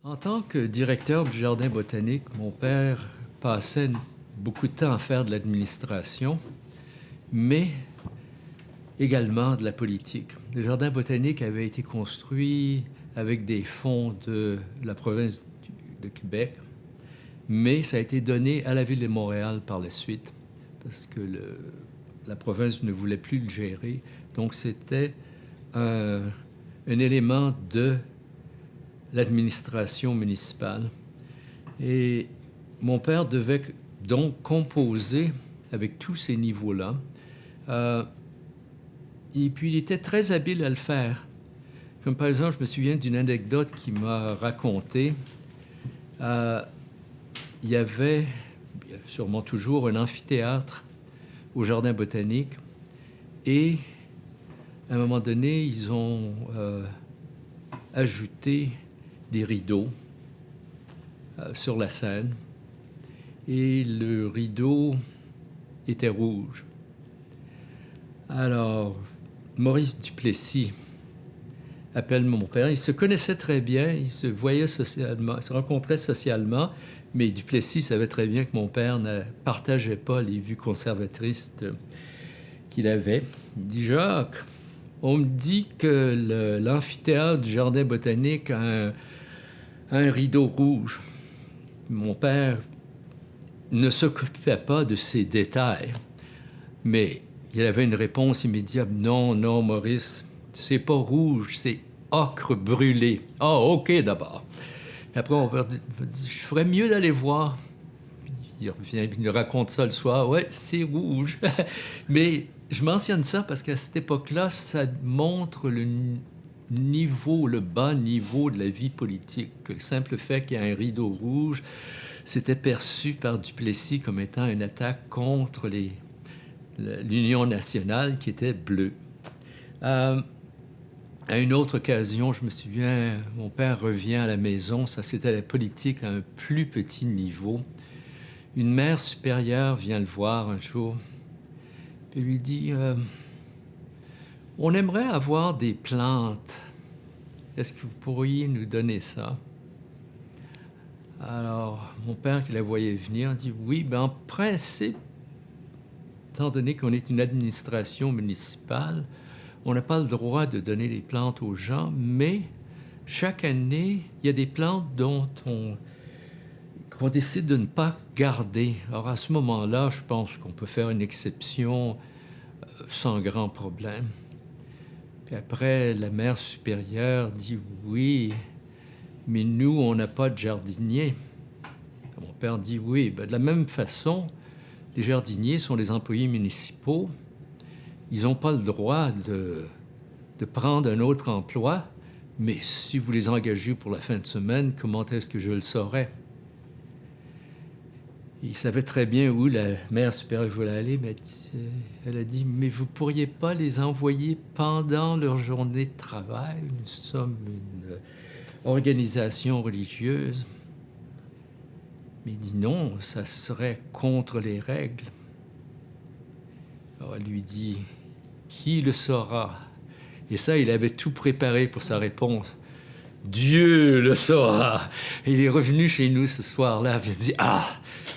En tant que directeur du jardin botanique, mon père passait beaucoup de temps à faire de l'administration, mais également de la politique. Le jardin botanique avait été construit avec des fonds de la province de Québec, mais ça a été donné à la ville de Montréal par la suite, parce que la province ne voulait plus le gérer. Donc c'était un élément de l'administration municipale. Et mon père devait donc composer avec tous ces niveaux-là. Et puis, il était très habile à le faire. Comme par exemple, je me souviens d'une anecdote qu'il m'a racontée. Il y avait sûrement toujours un amphithéâtre au Jardin botanique. Et à un moment donné, ils ont ajouté des rideaux sur la scène. Et le rideau était rouge. Alors, Maurice Duplessis appelle mon père. Ils se connaissaient très bien, ils se voyaient socialement, ils se rencontraient socialement, mais Duplessis savait très bien que mon père ne partageait pas les vues conservatrices qu'il avait. Il dit, Jacques, on me dit que l'amphithéâtre du Jardin botanique a un rideau rouge. Mon père ne s'occupait pas de ces détails, mais il avait une réponse immédiate. Non, non, Maurice, c'est pas rouge, c'est ocre brûlé. Ah, OK, d'abord. Après, mon père dit, je ferais mieux d'aller voir. Il revient, il nous raconte ça le soir. Ouais, c'est rouge. Mais je mentionne ça parce qu'à cette époque-là, ça montre le niveau, le bas niveau de la vie politique. Que le simple fait qu'il y ait un rideau rouge, c'était perçu par Duplessis comme étant une attaque contre l'Union nationale qui était bleue. À une autre occasion, je me souviens, mon père revient à la maison, ça c'était la politique à un plus petit niveau. Une mère supérieure vient le voir un jour et lui dit on aimerait avoir des plantes. Est-ce que vous pourriez nous donner ça? Alors, mon père qui la voyait venir dit oui, ben en principe, étant donné qu'on est une administration municipale, on n'a pas le droit de donner les plantes aux gens, mais chaque année, il y a des plantes qu'on décide de ne pas garder. Alors à ce moment-là, je pense qu'on peut faire une exception sans grand problème. Puis après, la mère supérieure dit oui, mais nous, on n'a pas de jardinier. Mon père dit oui, ben de la même façon, les jardiniers sont des employés municipaux. Ils n'ont pas le droit de prendre un autre emploi, mais si vous les engagez pour la fin de semaine, comment est-ce que je le saurais? Il savait très bien où la mère supérieure voulait aller, mais elle a dit, mais vous ne pourriez pas les envoyer pendant leur journée de travail? Nous sommes une organisation religieuse. Mais il dit non, ça serait contre les règles. Alors elle lui dit, qui le saura? Et ça, il avait tout préparé pour sa réponse. Dieu le saura. Et il est revenu chez nous ce soir-là, il a dit, ah,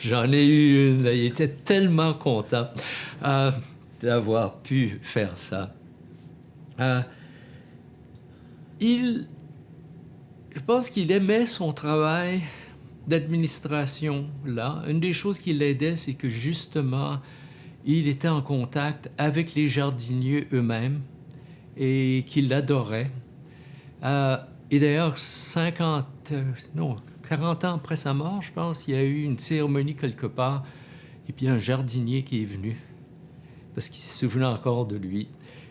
j'en ai eu une. Il était tellement content d'avoir pu faire ça. Je pense qu'il aimait son travail d'administration, là. Une des choses qui l'aidait, c'est que justement, il était en contact avec les jardiniers eux-mêmes et qu'il l'adorait. Et d'ailleurs, 40 ans après sa mort, je pense, il y a eu une cérémonie quelque part, et puis un jardinier qui est venu, parce qu'il se souvenait encore de lui.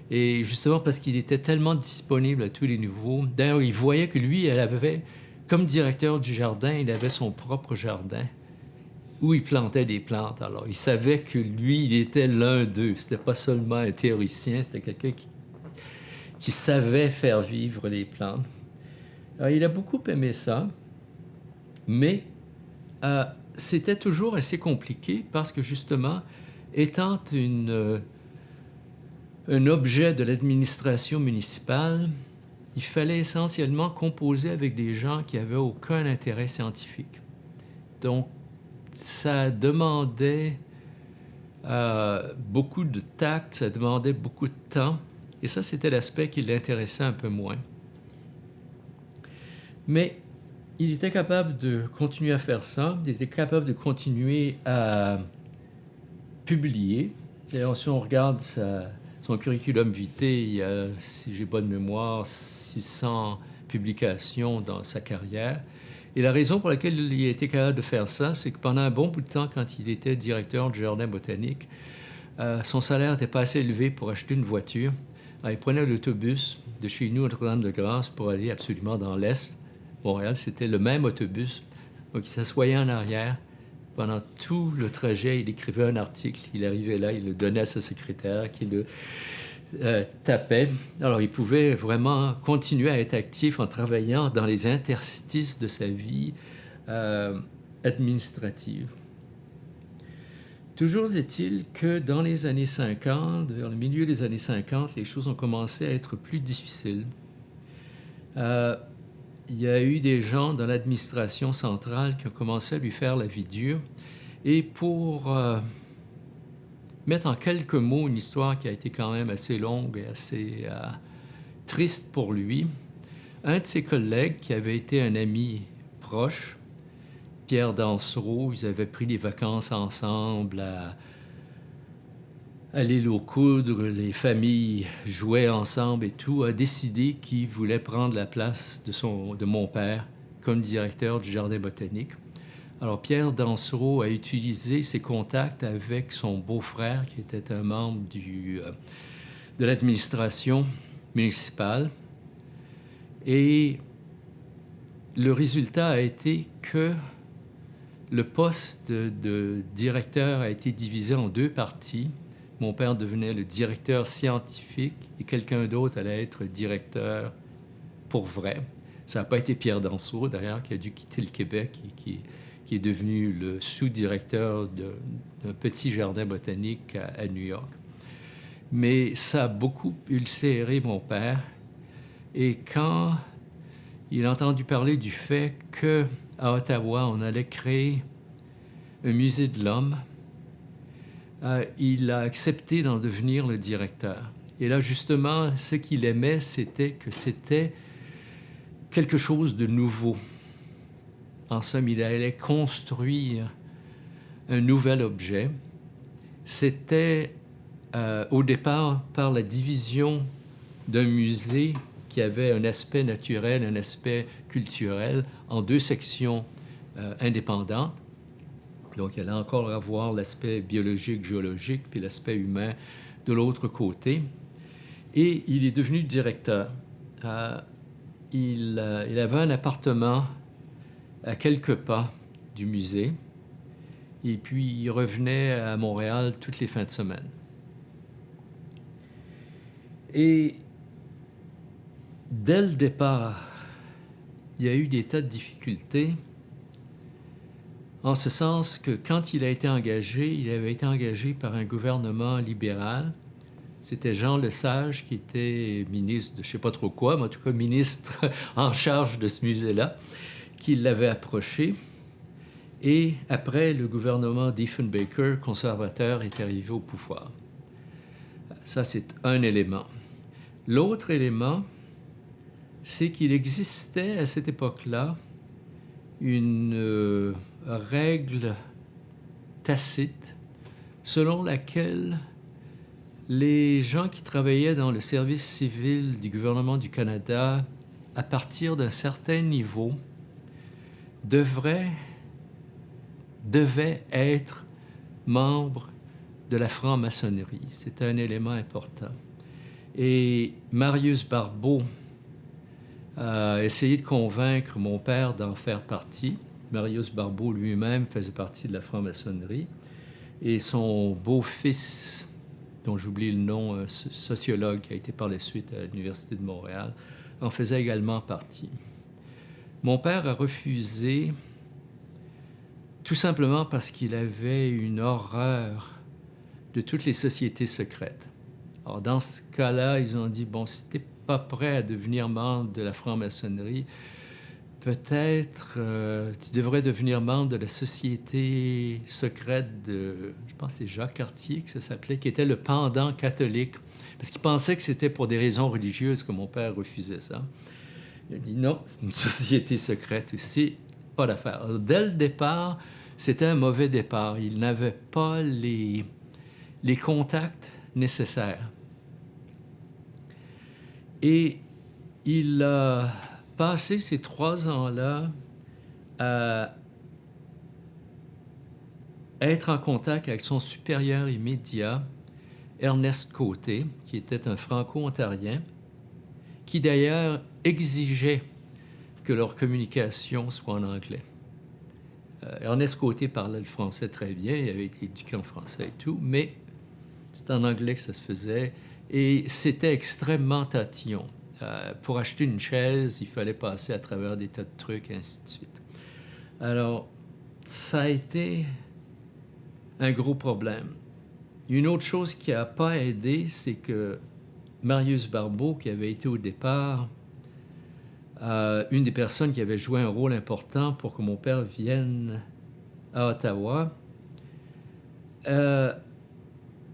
Et justement parce qu'il était tellement disponible à tous les niveaux. D'ailleurs, il voyait que lui, elle avait, comme directeur du jardin, il avait son propre jardin où il plantait des plantes. Alors, il savait que lui, il était l'un d'eux. C'était pas seulement un théoricien, c'était quelqu'un qui savait faire vivre les plantes. Alors, il a beaucoup aimé ça, mais c'était toujours assez compliqué parce que justement, étant un objet de l'administration municipale, il fallait essentiellement composer avec des gens qui n'avaient aucun intérêt scientifique. Donc, ça demandait beaucoup de tact, ça demandait beaucoup de temps, et ça, c'était l'aspect qui l'intéressait un peu moins. Mais il était capable de continuer à faire ça, il était capable de continuer à publier. D'ailleurs, si on regarde son curriculum vitae, il y a, si j'ai bonne mémoire, 600 publications dans sa carrière. Et la raison pour laquelle il a été capable de faire ça, c'est que pendant un bon bout de temps, quand il était directeur du jardin botanique, son salaire n'était pas assez élevé pour acheter une voiture. Alors, il prenait l'autobus de chez nous, Notre-Dame-de-Grâce, pour aller absolument dans l'Est. Montréal, c'était le même autobus. Donc, il s'assoyait en arrière. Pendant tout le trajet, il écrivait un article. Il arrivait là, il le donnait à sa secrétaire, qui le tapait. Alors, il pouvait vraiment continuer à être actif en travaillant dans les interstices de sa vie administrative. Toujours est-il que dans les années 50, vers le milieu des années 50, les choses ont commencé à être plus difficiles. Il y a eu des gens dans l'administration centrale qui ont commencé à lui faire la vie dure. Et pour mettre en quelques mots une histoire qui a été quand même assez longue et assez triste pour lui, un de ses collègues qui avait été un ami proche, Pierre Dansereau, ils avaient pris des vacances ensemble à l'île aux Coudres, les familles jouaient ensemble et tout, a décidé qu'il voulait prendre la place de mon père comme directeur du jardin botanique. Alors Pierre Dansereau a utilisé ses contacts avec son beau-frère, qui était un membre de l'administration municipale, et le résultat a été que le poste de directeur a été divisé en deux parties. Mon père devenait le directeur scientifique et quelqu'un d'autre allait être directeur pour vrai. Ça n'a pas été Pierre Dansereau, d'ailleurs, qui a dû quitter le Québec et qui est devenu le sous-directeur d'un petit jardin botanique à New York. Mais ça a beaucoup ulcéré mon père. Et quand il a entendu parler du fait qu'à Ottawa, on allait créer un musée de l'homme, il a accepté d'en devenir le directeur. Et là, justement, ce qu'il aimait, c'était que c'était quelque chose de nouveau. En somme, il allait construire un nouvel objet. C'était au départ par la division d'un musée qui avait un aspect naturel, un aspect culturel, en deux sections indépendantes. Donc, il allait encore avoir l'aspect biologique, géologique, puis l'aspect humain de l'autre côté. Et il est devenu directeur. Il avait un appartement à quelques pas du musée, et puis il revenait à Montréal toutes les fins de semaine. Et dès le départ, il y a eu des tas de difficultés, en ce sens que quand il a été engagé, il avait été engagé par un gouvernement libéral. C'était Jean Lesage qui était ministre de je ne sais pas trop quoi, mais en tout cas ministre en charge de ce musée-là, qui l'avait approché. Et après, le gouvernement Diefenbaker, conservateur, est arrivé au pouvoir. Ça, c'est un élément. L'autre élément, c'est qu'il existait à cette époque-là une règle tacite selon laquelle les gens qui travaillaient dans le service civil du gouvernement du Canada, à partir d'un certain niveau, devaient être membres de la franc-maçonnerie. C'était un élément important. Et Marius Barbeau a essayé de convaincre mon père d'en faire partie. Marius Barbeau lui-même faisait partie de la franc-maçonnerie. Et son beau-fils, dont j'oublie le nom, un sociologue qui a été par la suite à l'Université de Montréal, en faisait également partie. Mon père a refusé tout simplement parce qu'il avait une horreur de toutes les sociétés secrètes. Alors, dans ce cas-là, ils ont dit, bon, si tu n'es pas prêt à devenir membre de la franc-maçonnerie, peut-être tu devrais devenir membre de la société secrète de, je pense que c'est Jacques Cartier que ça s'appelait, qui était le pendant catholique. Parce qu'il pensait que c'était pour des raisons religieuses que mon père refusait ça. Il a dit non, c'est une société secrète aussi, pas d'affaire. Dès le départ, c'était un mauvais départ. Il n'avait pas les contacts nécessaires. Et il a passé ces 3 ans-là à être en contact avec son supérieur immédiat, Ernest Côté, qui était un franco-ontarien, qui d'ailleurs exigeait que leur communication soit en anglais. Ernest Côté parlait le français très bien, il avait été éduqué en français et tout, mais c'était en anglais que ça se faisait, et c'était extrêmement tatillon. Pour acheter une chaise, il fallait passer à travers des tas de trucs, et ainsi de suite. Alors, ça a été un gros problème. Une autre chose qui n'a pas aidé, c'est que Marius Barbeau, qui avait été au départ une des personnes qui avait joué un rôle important pour que mon père vienne à Ottawa,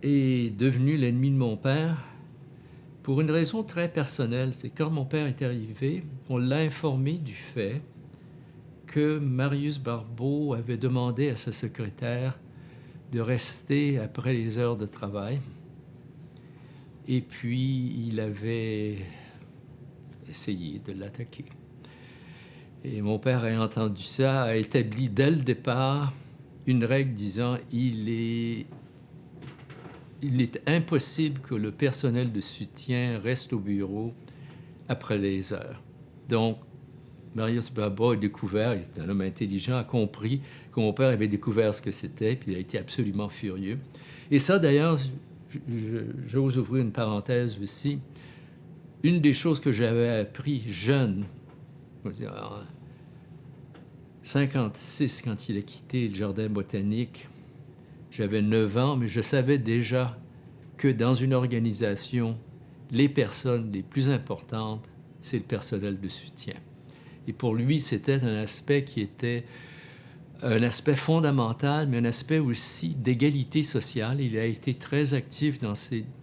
est devenu l'ennemi de mon père pour une raison très personnelle. C'est quand mon père est arrivé, on l'a informé du fait que Marius Barbeau avait demandé à sa secrétaire de rester après les heures de travail. Et puis, il avait essayé de l'attaquer. Et mon père a entendu ça, a établi dès le départ une règle disant il est impossible que le personnel de soutien reste au bureau après les heures. Donc, Marius Barbeau a découvert, il est un homme intelligent, a compris que mon père avait découvert ce que c'était, puis il a été absolument furieux. Et ça, d'ailleurs, j'ose ouvrir une parenthèse aussi. Une des choses que j'avais appris jeune, en 1956, quand il a quitté le jardin botanique, j'avais 9 ans, mais je savais déjà que dans une organisation, les personnes les plus importantes, c'est le personnel de soutien. Et pour lui, c'était un aspect qui était un aspect fondamental, mais un aspect aussi d'égalité sociale. Il a été très actif dans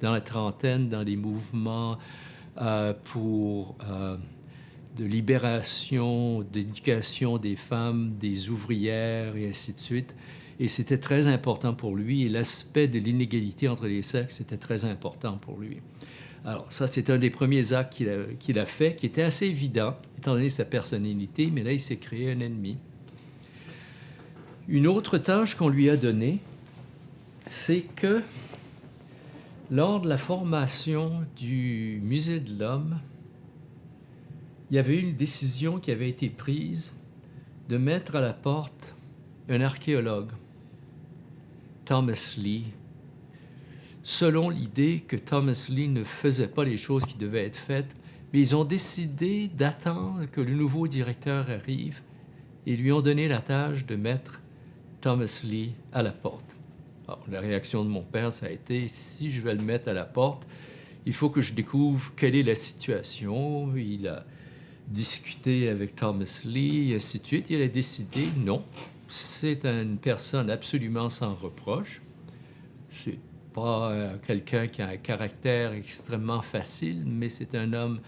la trentaine, dans les mouvements pour de libération, d'éducation des femmes, des ouvrières et ainsi de suite. Et c'était très important pour lui. Et l'aspect de l'inégalité entre les sexes était très important pour lui. Alors ça, c'est un des premiers actes qu'il a fait, qui était assez évident, étant donné sa personnalité, mais là, il s'est créé un ennemi. Une autre tâche qu'on lui a donnée, c'est que lors de la formation du Musée de l'Homme, il y avait eu une décision qui avait été prise de mettre à la porte un archéologue, Thomas Lee, selon l'idée que Thomas Lee ne faisait pas les choses qui devaient être faites, mais ils ont décidé d'attendre que le nouveau directeur arrive et lui ont donné la tâche de mettre Thomas Lee à la porte. Alors, la réaction de mon père, ça a été, si je vais le mettre à la porte, il faut que je découvre quelle est la situation. Il a discuté avec Thomas Lee, et ainsi de suite. Il a décidé, non, c'est une personne absolument sans reproche. C'est pas quelqu'un qui a un caractère extrêmement facile, mais c'est un homme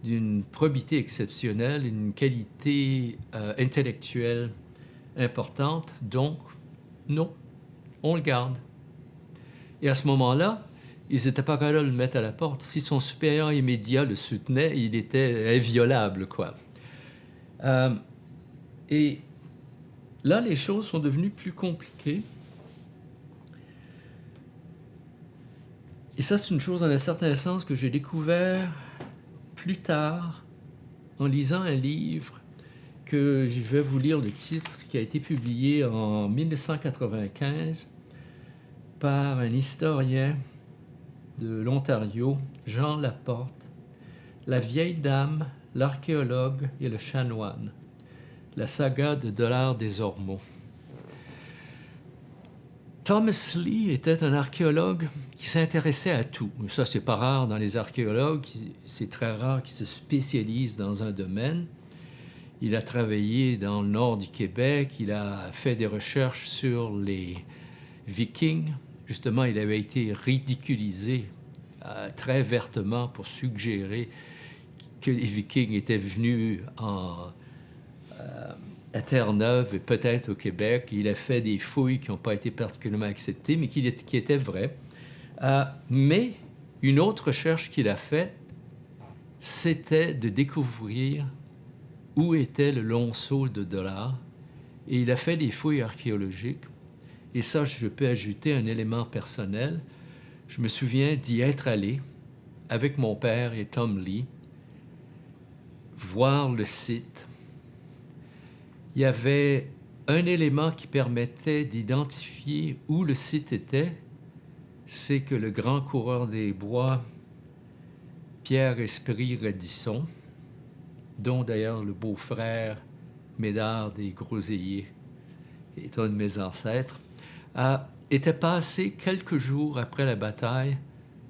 d'une probité exceptionnelle, une qualité intellectuelle importante. Donc, non, on le garde. Et à ce moment-là, ils n'étaient pas capables de le mettre à la porte. Si son supérieur immédiat le soutenait, il était inviolable, quoi. Et là, les choses sont devenues plus compliquées. Et ça, c'est une chose, dans un certain sens, que j'ai découvert plus tard en lisant un livre que je vais vous lire le titre, qui a été publié en 1995 par un historien de l'Ontario, Jean Laporte, La vieille dame, l'archéologue et le chanoine. la saga de Dollard des Ormeaux. Thomas Lee était un archéologue qui s'intéressait à tout. Ça, c'est pas rare dans les archéologues. C'est très rare qu'ils se spécialisent dans un domaine. Il a travaillé dans le nord du Québec. Il a fait des recherches sur les Vikings. Justement, il avait été ridiculisé très vertement pour suggérer que les Vikings étaient venus à Terre-Neuve et peut-être au Québec. Il a fait des fouilles qui n'ont pas été particulièrement acceptées, mais qui étaient vraies. Mais une autre recherche qu'il a faite, c'était de découvrir où était le Lonceau de Dollard. Et il a fait des fouilles archéologiques. Et ça, je peux ajouter un élément personnel. Je me souviens d'y être allé avec mon père et Tom Lee, voir le site. Il y avait un élément qui permettait d'identifier où le site était, c'est que le grand coureur des bois, Pierre Esprit Radisson, dont d'ailleurs le beau-frère Médard des Groseilliers est un de mes ancêtres, était passé quelques jours après la bataille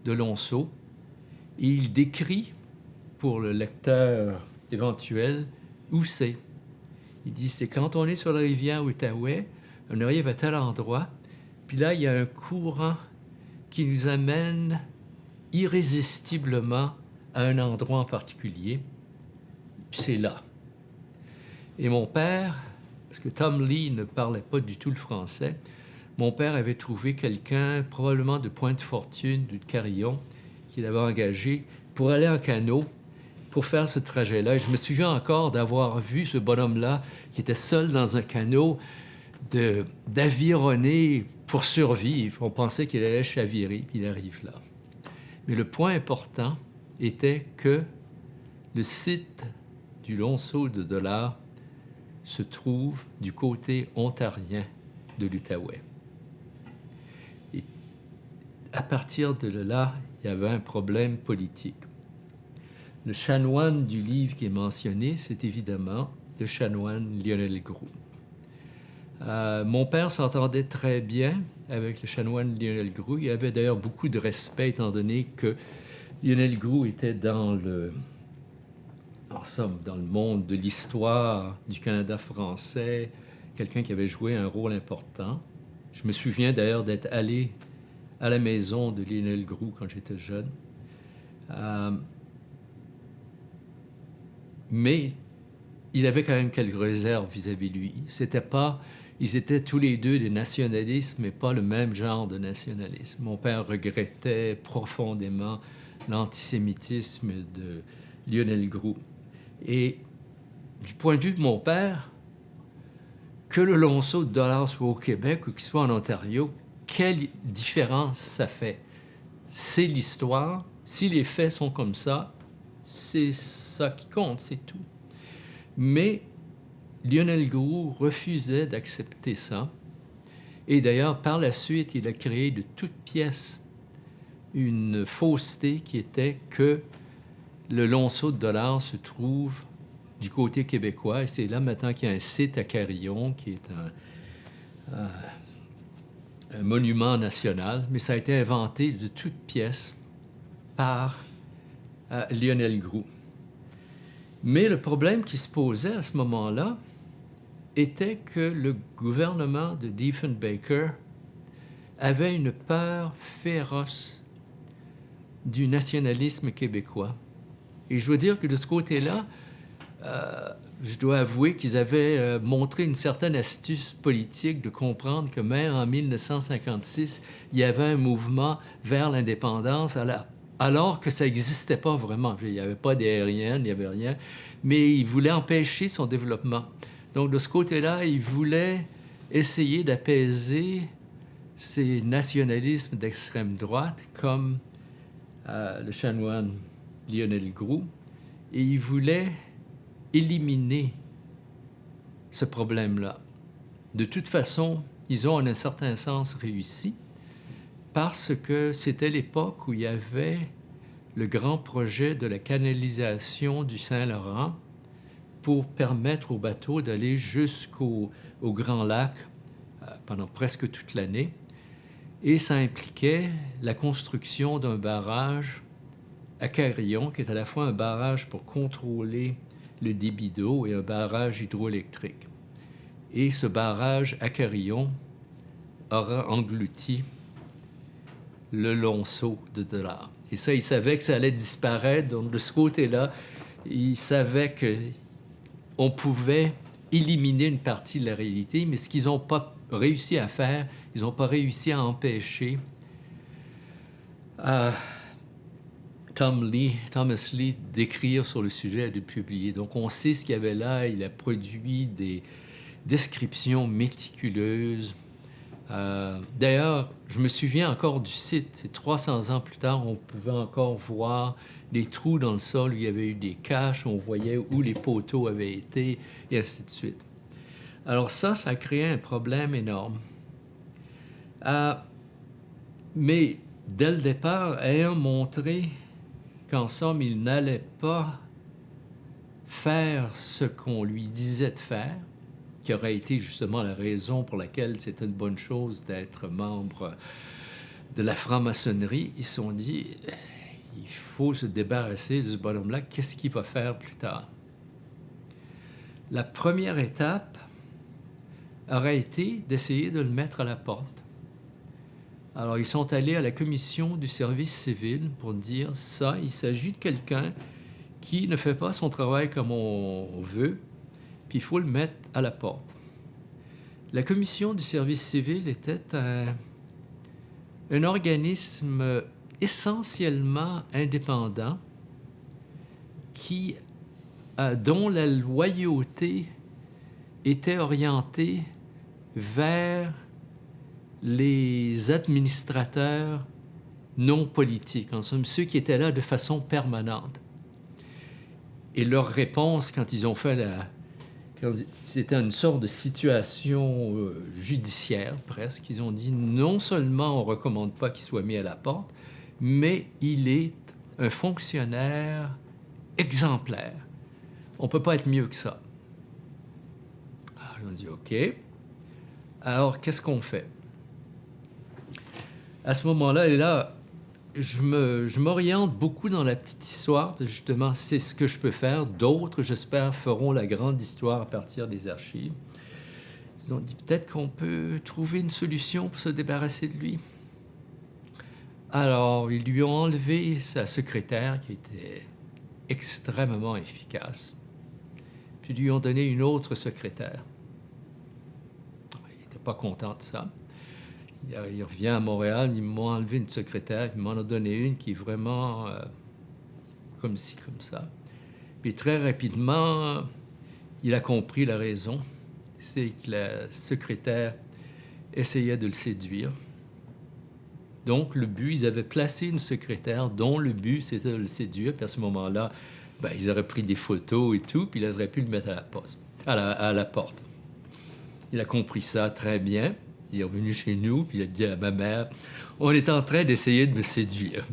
de Lonceau, et il décrit pour le lecteur éventuel où c'est. Il dit, c'est quand on est sur la rivière Outaouais, on arrive à tel endroit, puis là, il y a un courant qui nous amène irrésistiblement à un endroit en particulier, puis c'est là. Et mon père, parce que Tom Lee ne parlait pas du tout le français, mon père avait trouvé quelqu'un, probablement de Pointe-Fortune, ou de Carillon, qu'il avait engagé pour aller en canot, pour faire ce trajet-là. Et je me souviens encore d'avoir vu ce bonhomme-là, qui était seul dans un canot, d'avironner pour survivre. On pensait qu'il allait chavirer, puis il arrive là. Mais le point important était que le site du Lonceau de Dollard se trouve du côté ontarien de l'Outaouais. Et à partir de là, il y avait un problème politique. Le chanoine du livre qui est mentionné, c'est évidemment le chanoine Lionel Groulx. Mon père s'entendait très bien avec le chanoine Lionel Groulx. Il avait d'ailleurs beaucoup de respect, étant donné que Lionel Groulx était dans le monde de l'histoire du Canada français, quelqu'un qui avait joué un rôle important. Je me souviens d'ailleurs d'être allé à la maison de Lionel Groulx quand j'étais jeune. Mais il avait quand même quelques réserves vis-à-vis de lui. Ils étaient tous les deux des nationalistes, mais pas le même genre de nationalisme. Mon père regrettait profondément l'antisémitisme de Lionel Groulx. Et du point de vue de mon père, que le Lonceau de Dollard soit au Québec ou qu'il soit en Ontario, quelle différence ça fait? C'est l'histoire. Si les faits sont comme ça, c'est ça qui compte, c'est tout. Mais Lionel Groulx refusait d'accepter ça. Et d'ailleurs, par la suite, il a créé de toutes pièces une fausseté qui était que le Lonceau de Dollard se trouve du côté québécois. Et c'est là maintenant qu'il y a un site à Carillon qui est un monument national. Mais ça a été inventé de toutes pièces par Lionel Groulx. Mais le problème qui se posait à ce moment-là était que le gouvernement de Diefenbaker avait une peur féroce du nationalisme québécois. Et je dois dire que de ce côté-là, je dois avouer qu'ils avaient montré une certaine astuce politique de comprendre que même en 1956, il y avait un mouvement vers l'indépendance alors que ça n'existait pas vraiment. Il n'y avait pas d'aérienne, il n'y avait rien, mais ils voulaient empêcher son développement. Donc, de ce côté-là, ils voulaient essayer d'apaiser ces nationalismes d'extrême droite, comme le chanoine Lionel Groulx, et ils voulaient éliminer ce problème-là. De toute façon, ils ont en un certain sens réussi, parce que c'était l'époque où il y avait le grand projet de la canalisation du Saint-Laurent pour permettre aux bateaux d'aller jusqu'au Grand Lac pendant presque toute l'année. Et ça impliquait la construction d'un barrage à Carillon, qui est à la fois un barrage pour contrôler le débit d'eau et un barrage hydroélectrique. Et ce barrage à Carillon aura englouti le Lonceau de dollars. Et ça, ils savaient que ça allait disparaître. Donc, de ce côté-là, ils savaient qu'on pouvait éliminer une partie de la réalité, mais ce qu'ils n'ont pas réussi à faire, ils n'ont pas réussi à empêcher Thomas Lee d'écrire sur le sujet et de le publier. Donc, on sait ce qu'il y avait là. Il a produit des descriptions méticuleuses. D'ailleurs, je me souviens encore du site. C'est 300 ans plus tard, on pouvait encore voir les trous dans le sol où il y avait eu des caches, on voyait où les poteaux avaient été, et ainsi de suite. Alors ça a créé un problème énorme. Mais dès le départ, ayant montré qu'en somme, il n'allait pas faire ce qu'on lui disait de faire, qui aurait été justement la raison pour laquelle c'était une bonne chose d'être membre de la franc-maçonnerie, ils se sont dit, il faut se débarrasser de ce bonhomme-là, qu'est-ce qu'il va faire plus tard? La première étape aurait été d'essayer de le mettre à la porte. Alors, ils sont allés à la commission du service civil pour dire ça, il s'agit de quelqu'un qui ne fait pas son travail comme on veut, puis il faut le mettre à la porte. La commission du service civil était un organisme essentiellement indépendant dont la loyauté était orientée vers les administrateurs non politiques, en somme ceux qui étaient là de façon permanente. Et leur réponse, quand ils ont fait c'était une sorte de situation judiciaire, presque. Ils ont dit, non seulement on ne recommande pas qu'il soit mis à la porte, mais il est un fonctionnaire exemplaire. On ne peut pas être mieux que ça. Alors, ils ont dit, OK. Alors, qu'est-ce qu'on fait? À ce moment-là, et là, je m'oriente beaucoup dans la petite histoire, parce que justement, c'est ce que je peux faire. D'autres, j'espère, feront la grande histoire à partir des archives. Ils ont dit peut-être qu'on peut trouver une solution pour se débarrasser de lui. Alors, ils lui ont enlevé sa secrétaire, qui était extrêmement efficace, puis lui ont donné une autre secrétaire. Il n'était pas content de ça. Il revient à Montréal, ils m'ont enlevé une secrétaire, ils m'en ont donné une qui est vraiment comme ci, comme ça. Puis très rapidement, il a compris la raison. C'est que la secrétaire essayait de le séduire. Donc, le but, ils avaient placé une secrétaire dont le but, c'était de le séduire. Puis à ce moment-là, ils auraient pris des photos et tout, puis ils auraient pu le mettre à la porte. Il a compris ça très bien. Il est revenu chez nous, puis il a dit à ma mère, on est en train d'essayer de me séduire.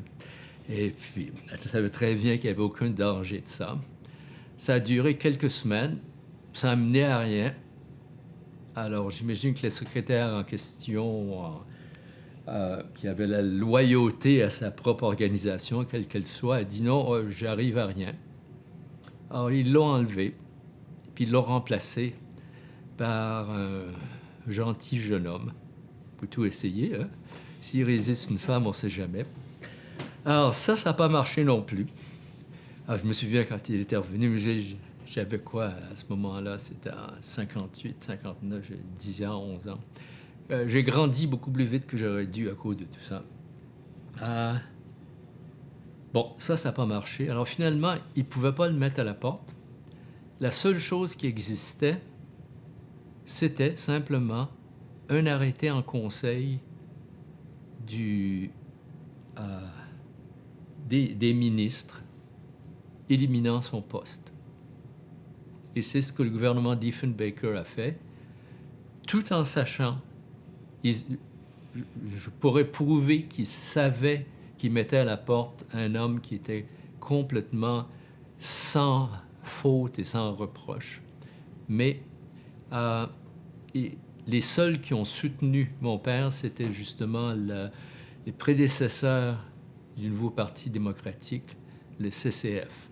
Et puis, elle savait très bien qu'il n'y avait aucun danger de ça. Ça a duré quelques semaines, ça n'a mené à rien. Alors, j'imagine que la secrétaire en question, qui avait la loyauté à sa propre organisation, quelle qu'elle soit, a dit non, j'arrive à rien. Alors, ils l'ont enlevé, puis ils l'ont remplacé par gentil jeune homme. On peut tout essayer, hein? S'il résiste une femme, on ne sait jamais. Alors ça n'a pas marché non plus. Alors, je me souviens quand il était revenu, mais j'avais quoi à ce moment-là? C'était en 58, 59, j'avais 10 ans, 11 ans. J'ai grandi beaucoup plus vite que j'aurais dû à cause de tout ça. Bon, ça n'a pas marché. Alors finalement, il ne pouvait pas le mettre à la porte. La seule chose qui existait, c'était simplement un arrêté en conseil des ministres éliminant son poste. Et c'est ce que le gouvernement Diefenbaker a fait, tout en sachant, je pourrais prouver qu'il savait qu'il mettait à la porte un homme qui était complètement sans faute et sans reproche. Mais et les seuls qui ont soutenu mon père, c'était justement les prédécesseurs du nouveau Parti démocratique, le CCF.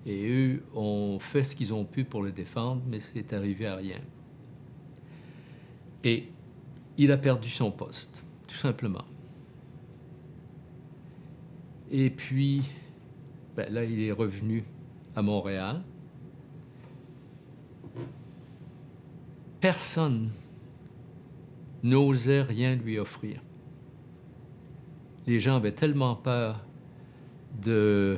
Et eux ont fait ce qu'ils ont pu pour le défendre, mais c'est arrivé à rien. Et il a perdu son poste, tout simplement. Et puis, ben là, il est revenu à Montréal. Personne n'osait rien lui offrir. Les gens avaient tellement peur de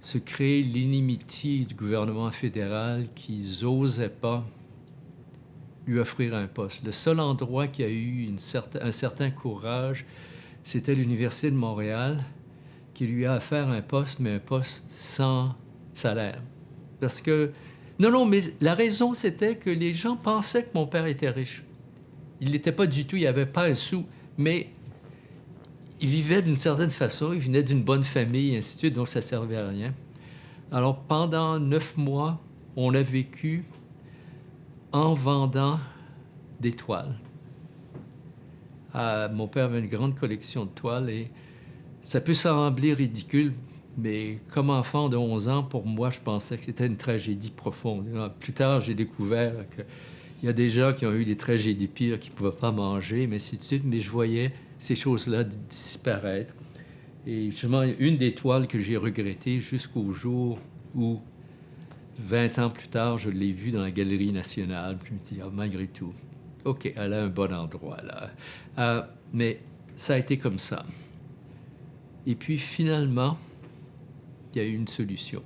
se créer l'inimitié du gouvernement fédéral qu'ils n'osaient pas lui offrir un poste. Le seul endroit qui a eu un certain courage, c'était l'Université de Montréal, qui lui a offert un poste, mais un poste sans salaire. Parce que... Non, mais la raison, c'était que les gens pensaient que mon père était riche. Il l'était pas du tout, il n'avait pas un sou, mais il vivait d'une certaine façon, il venait d'une bonne famille, et ainsi de suite, donc ça ne servait à rien. Alors, pendant 9 mois, on a vécu en vendant des toiles. Mon père avait une grande collection de toiles et ça peut sembler ridicule, mais comme enfant de 11 ans, pour moi, je pensais que c'était une tragédie profonde. Plus tard, j'ai découvert qu'il y a des gens qui ont eu des tragédies pires, qui ne pouvaient pas manger, mais ainsi de suite, mais je voyais ces choses-là disparaître. Et justement, une des toiles que j'ai regrettées jusqu'au jour où, 20 ans plus tard, je l'ai vue dans la Galerie nationale. Puis je me dis, malgré tout, OK, elle a un bon endroit, là. Mais ça a été comme ça. Et puis, finalement, il y a eu une solution.